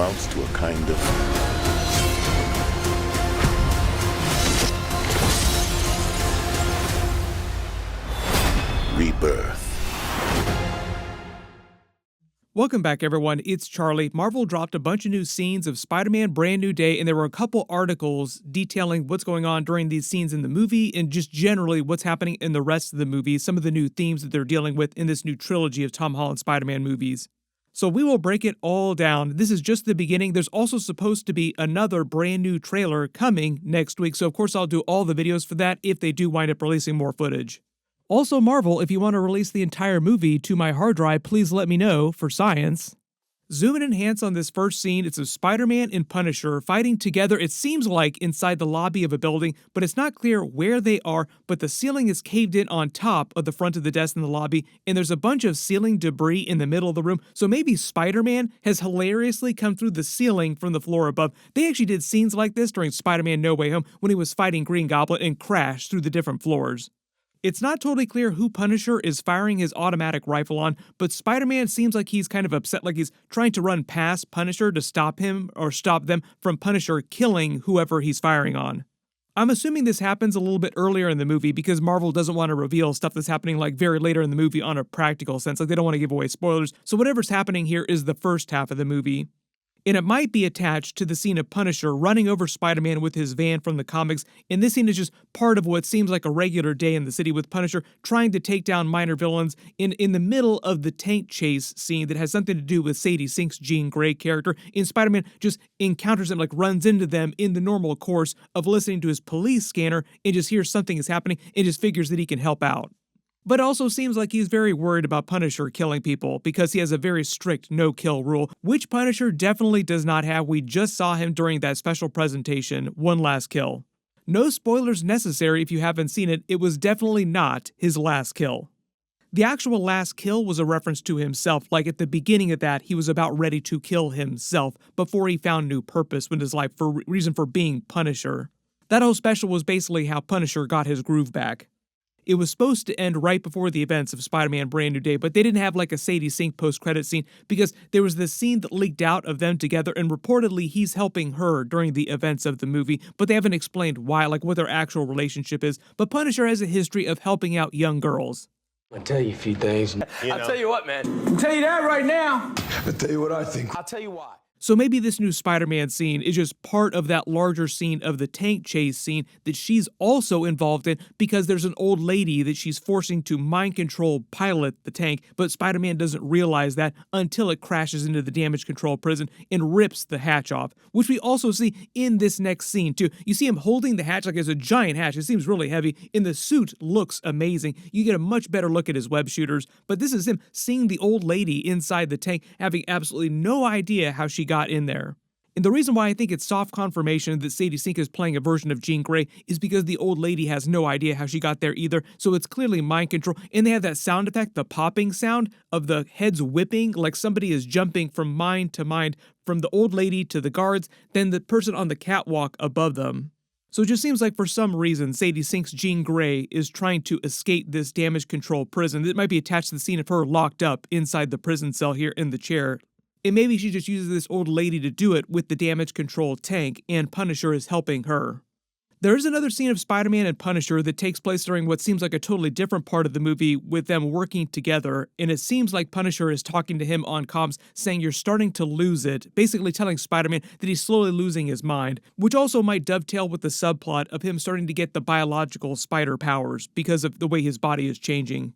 amounts to a kind of rebirth. Welcome back, everyone. It's Charlie. Marvel dropped a bunch of new scenes of Spider-Man Brand New Day, and there were a couple articles detailing what's going on during these scenes in the movie and just generally what's happening in the rest of the movie, some of the new themes that they're dealing with in this new trilogy of Tom Holland Spider-Man movies. So we will break it all down. This is just the beginning. There's also supposed to be another brand new trailer coming next week, so of course I'll do all the videos for that if they do wind up releasing more footage. Also, Marvel, if you want to release the entire movie to my hard drive, please let me know for science. Zoom and enhance on this first scene. It's of Spider-Man and Punisher fighting together, it seems like, inside the lobby of a building, but it's not clear where they are, but the ceiling is caved in on top of the front of the desk in the lobby, and there's a bunch of ceiling debris in the middle of the room, so maybe Spider-Man has hilariously come through the ceiling from the floor above. They actually did scenes like this during Spider-Man No Way Home when he was fighting Green Goblin and crashed through the different floors. It's not totally clear who Punisher is firing his automatic rifle on, but Spider-Man seems like he's kind of upset, like he's trying to run past Punisher to stop him or stop them from Punisher killing whoever he's firing on. I'm assuming this happens a little bit earlier in the movie because Marvel doesn't want to reveal stuff that's happening like very later in the movie on a practical sense, like they don't want to give away spoilers, so whatever's happening here is the first half of the movie. And it might be attached to the scene of Punisher running over Spider-Man with his van from the comics, and this scene is just part of what seems like a regular day in the city with Punisher trying to take down minor villains in the middle of the tank chase scene that has something to do with Sadie Sink's Jean Grey character, and Spider-Man just encounters them, like runs into them in the normal course of listening to his police scanner and just hears something is happening and just figures that he can help out. But it also seems like he's very worried about Punisher killing people because he has a very strict no-kill rule, which Punisher definitely does not have. We just saw him during that special presentation, One Last Kill. No spoilers necessary if you haven't seen it, it was definitely not his last kill. The actual last kill was a reference to himself, like at the beginning of that, he was about ready to kill himself before he found new purpose in his life for reason for being Punisher. That whole special was basically how Punisher got his groove back. It was supposed to end right before the events of Spider-Man Brand New Day, but they didn't have like a Sadie Sink post-credit scene because there was this scene that leaked out of them together, and reportedly he's helping her during the events of the movie, but they haven't explained why, like what their actual relationship is. But Punisher has a history of helping out young girls. I'll tell you a few things. I'll tell you what, man. I'll tell you that right now. I'll tell you what I think. I'll tell you why. So maybe this new Spider-Man scene is just part of that larger scene of the tank chase scene that she's also involved in because there's an old lady that she's forcing to mind control pilot the tank, but Spider-Man doesn't realize that until it crashes into the damage control prison and rips the hatch off, which we also see in this next scene too. You see him holding the hatch like it's a giant hatch. It seems really heavy, and the suit looks amazing. You get a much better look at his web shooters, but this is him seeing the old lady inside the tank, having absolutely no idea how she got in there. And the reason why I think it's soft confirmation that Sadie Sink is playing a version of Jean Grey is because the old lady has no idea how she got there either, so it's clearly mind control, and they have that sound effect, the popping sound of the heads whipping, like somebody is jumping from mind to mind, from the old lady to the guards, then the person on the catwalk above them. So it just seems like for some reason Sadie Sink's Jean Grey is trying to escape this damage control prison. It might be attached to the scene of her locked up inside the prison cell here in the chair. And maybe she just uses this old lady to do it with the damage control tank, and Punisher is helping her. There is another scene of Spider-Man and Punisher that takes place during what seems like a totally different part of the movie with them working together, and it seems like Punisher is talking to him on comms saying you're starting to lose it, basically telling Spider-Man that he's slowly losing his mind, which also might dovetail with the subplot of him starting to get the biological spider powers because of the way his body is changing.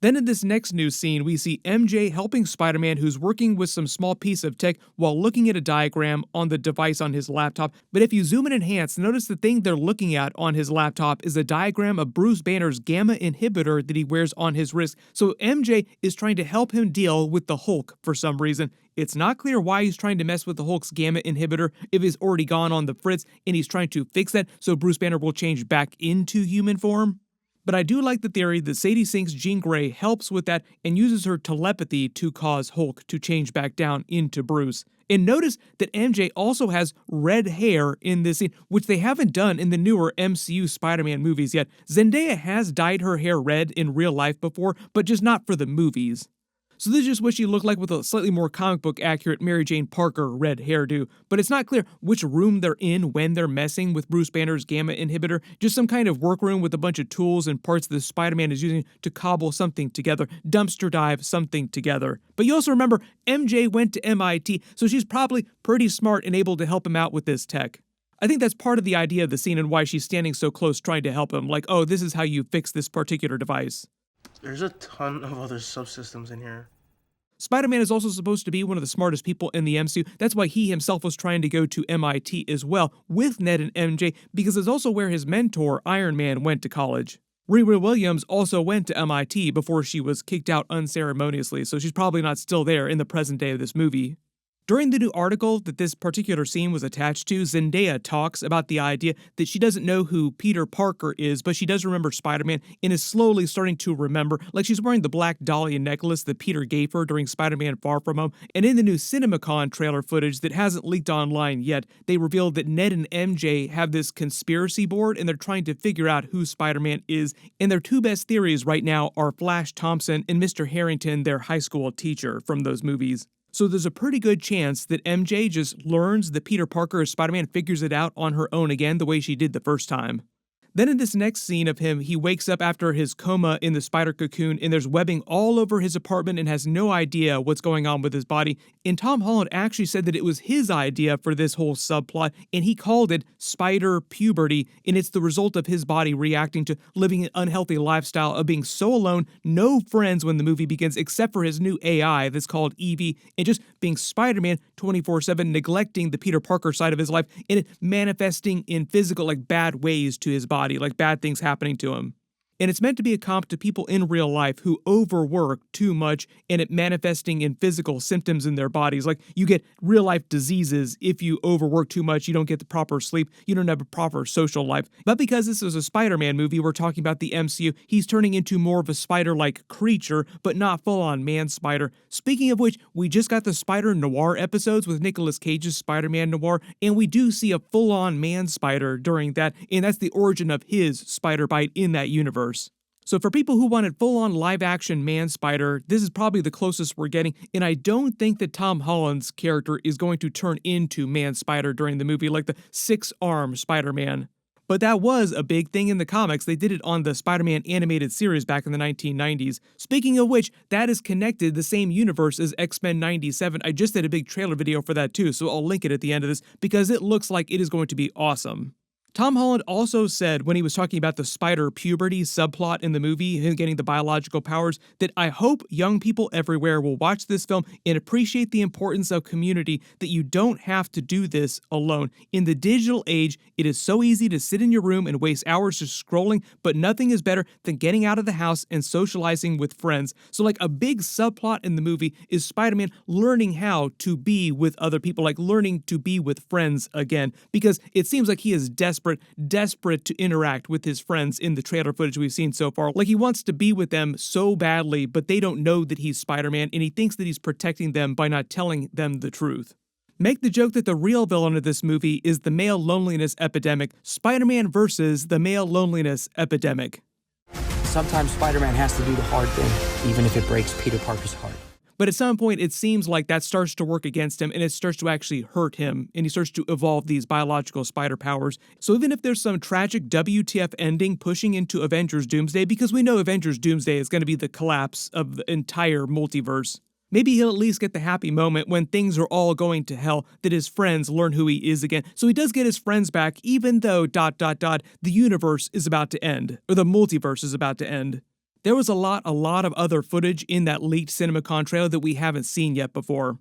Then in this next news scene, we see MJ helping Spider-Man who's working with some small piece of tech while looking at a diagram on the device on his laptop. But if you zoom and enhance, notice the thing they're looking at on his laptop is a diagram of Bruce Banner's gamma inhibitor that he wears on his wrist. So MJ is trying to help him deal with the Hulk for some reason. It's not clear why he's trying to mess with the Hulk's gamma inhibitor if he's already gone on the fritz and he's trying to fix that so Bruce Banner will change back into human form. But I do like the theory that Sadie Sink's Jean Grey helps with that and uses her telepathy to cause Hulk to change back down into Bruce. And notice that MJ also has red hair in this scene, which they haven't done in the newer MCU Spider-Man movies yet. Zendaya has dyed her hair red in real life before, but just not for the movies. So this is just what she looked like with a slightly more comic book accurate Mary Jane Parker red hairdo, but it's not clear which room they're in when they're messing with Bruce Banner's gamma inhibitor, just some kind of workroom with a bunch of tools and parts that Spider-Man is using to cobble something together, dumpster dive something together. But you also remember MJ went to MIT, so she's probably pretty smart and able to help him out with this tech. I think that's part of the idea of the scene and why she's standing so close trying to help him, like, oh, this is how you fix this particular device. There's a ton of other subsystems in here. Spider-Man is also supposed to be one of the smartest people in the MCU. That's why he himself was trying to go to MIT as well, with Ned and MJ, because it's also where his mentor, Iron Man, went to college. Riri Williams also went to MIT before she was kicked out unceremoniously, so she's probably not still there in the present day of this movie. During the new article that this particular scene was attached to, Zendaya talks about the idea that she doesn't know who Peter Parker is, but she does remember Spider-Man and is slowly starting to remember, like she's wearing the black dahlia necklace that Peter gave her during Spider-Man Far From Home. And in the new CinemaCon trailer footage that hasn't leaked online yet, they revealed that Ned and MJ have this conspiracy board and they're trying to figure out who Spider-Man is. And their two best theories right now are Flash Thompson and Mr. Harrington, their high school teacher from those movies. So there's a pretty good chance that MJ just learns that Peter Parker is Spider-Man, figures it out on her own again the way she did the first time. Then in this next scene of him, he wakes up after his coma in the spider cocoon and there's webbing all over his apartment and has no idea what's going on with his body. And Tom Holland actually said that it was his idea for this whole subplot and he called it spider puberty, and it's the result of his body reacting to living an unhealthy lifestyle of being so alone, no friends when the movie begins except for his new AI that's called Evie, and just being Spider-Man 24/7, neglecting the Peter Parker side of his life and it manifesting in physical like bad ways to his body, like bad things happening to him. And it's meant to be a comp to people in real life who overwork too much and it manifesting in physical symptoms in their bodies. Like you get real life diseases if you overwork too much, you don't get the proper sleep, you don't have a proper social life. But because this is a Spider-Man movie, we're talking about the MCU, he's turning into more of a spider-like creature, but not full-on man-spider. Speaking of which, we just got the Spider Noir episodes with Nicolas Cage's Spider-Man Noir, and we do see a full-on man-spider during that, and that's the origin of his spider bite in that universe. So for people who wanted full-on live-action man-spider, this is probably the closest we're getting, and I don't think that Tom Holland's character is going to turn into man-spider during the movie like the six-arm Spider-Man. But that was a big thing in the comics. They did it on the Spider-Man animated series back in the 1990s. Speaking of which, that is connected the same universe as X-Men 97. I just did a big trailer video for that too, so I'll link it at the end of this because it looks like it is going to be awesome. Tom Holland also said when he was talking about the spider puberty subplot in the movie, him getting the biological powers, that I hope young people everywhere will watch this film and appreciate the importance of community, that you don't have to do this alone. In the digital age, it is so easy to sit in your room and waste hours just scrolling, but nothing is better than getting out of the house and socializing with friends. So like a big subplot in the movie is Spider-Man learning how to be with other people, like learning to be with friends again, because it seems like he is desperate to interact with his friends in the trailer footage we've seen so far. Like he wants to be with them so badly, but they don't know that he's Spider-Man, and he thinks that he's protecting them by not telling them the truth. Make the joke that the real villain of this movie is the male loneliness epidemic, Spider-Man versus the male loneliness epidemic. Sometimes Spider-Man has to do the hard thing, even if it breaks Peter Parker's heart. But at some point, it seems like that starts to work against him and it starts to actually hurt him, and he starts to evolve these biological spider powers. So even if there's some tragic WTF ending pushing into Avengers Doomsday, because we know Avengers Doomsday is going to be the collapse of the entire multiverse, maybe he'll at least get the happy moment when things are all going to hell, that his friends learn who he is again. So he does get his friends back, even though ... the universe is about to end, or the multiverse is about to end. There was a lot of other footage in that leaked CinemaCon trailer that we haven't seen yet before.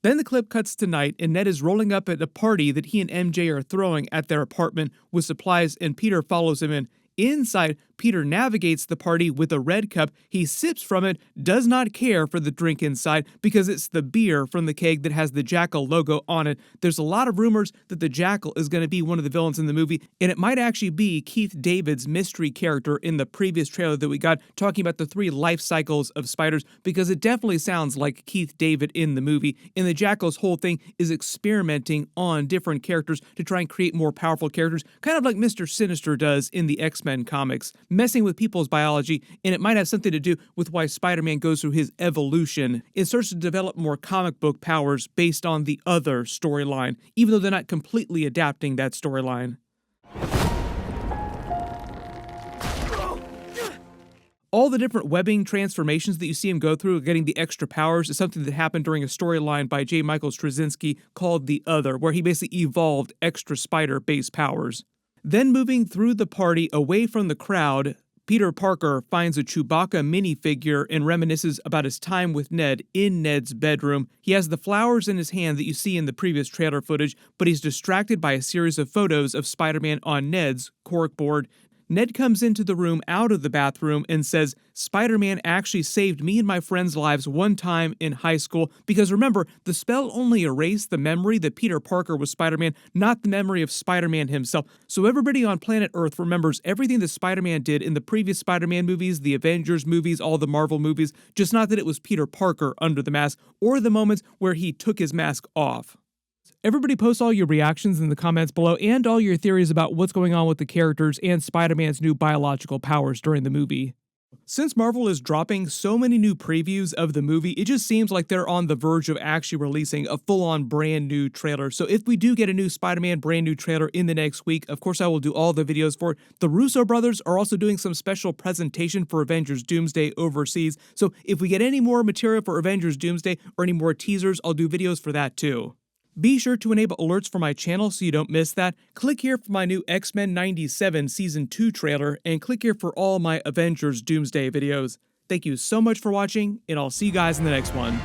Then the clip cuts to night, and Ned is rolling up at a party that he and MJ are throwing at their apartment with supplies, and Peter follows him in. Inside, Peter navigates the party with a red cup. He sips from it, does not care for the drink inside because it's the beer from the keg that has the Jackal logo on it. There's a lot of rumors that the Jackal is going to be one of the villains in the movie, and it might actually be Keith David's mystery character in the previous trailer that we got, talking about the 3 life cycles of spiders, because it definitely sounds like Keith David in the movie. And the Jackal's whole thing is experimenting on different characters to try and create more powerful characters, kind of like Mr. Sinister does in the X-Men X-Men comics, messing with people's biology, and it might have something to do with why Spider-Man goes through his evolution and starts to develop more comic book powers based on the other storyline, even though they're not completely adapting that storyline. All the different webbing transformations that you see him go through, getting the extra powers, is something that happened during a storyline by J. Michael Straczynski called The Other, where he basically evolved extra spider-based powers. Then moving through the party away from the crowd, Peter Parker finds a Chewbacca minifigure and reminisces about his time with Ned in Ned's bedroom. He has the flowers in his hand that you see in the previous trailer footage, but he's distracted by a series of photos of Spider-Man on Ned's corkboard. Ned comes into the room out of the bathroom and says, Spider-Man actually saved me and my friends' lives one time in high school, because remember, the spell only erased the memory that Peter Parker was Spider-Man, not the memory of Spider-Man himself. So everybody on planet Earth remembers everything that Spider-Man did in the previous Spider-Man movies, the Avengers movies, all the Marvel movies, just not that it was Peter Parker under the mask, or the moments where he took his mask off. Everybody post all your reactions in the comments below and all your theories about what's going on with the characters and Spider-Man's new biological powers during the movie. Since Marvel is dropping so many new previews of the movie, it just seems like they're on the verge of actually releasing a full-on brand new trailer. So if we do get a new Spider-Man brand new trailer in the next week, of course I will do all the videos for it. The Russo brothers are also doing some special presentation for Avengers Doomsday overseas. So if we get any more material for Avengers Doomsday or any more teasers, I'll do videos for that too. Be sure to enable alerts for my channel so you don't miss that. Click here for my new X-Men 97 Season 2 trailer, and click here for all my Avengers Doomsday videos. Thank you so much for watching, and I'll see you guys in the next one.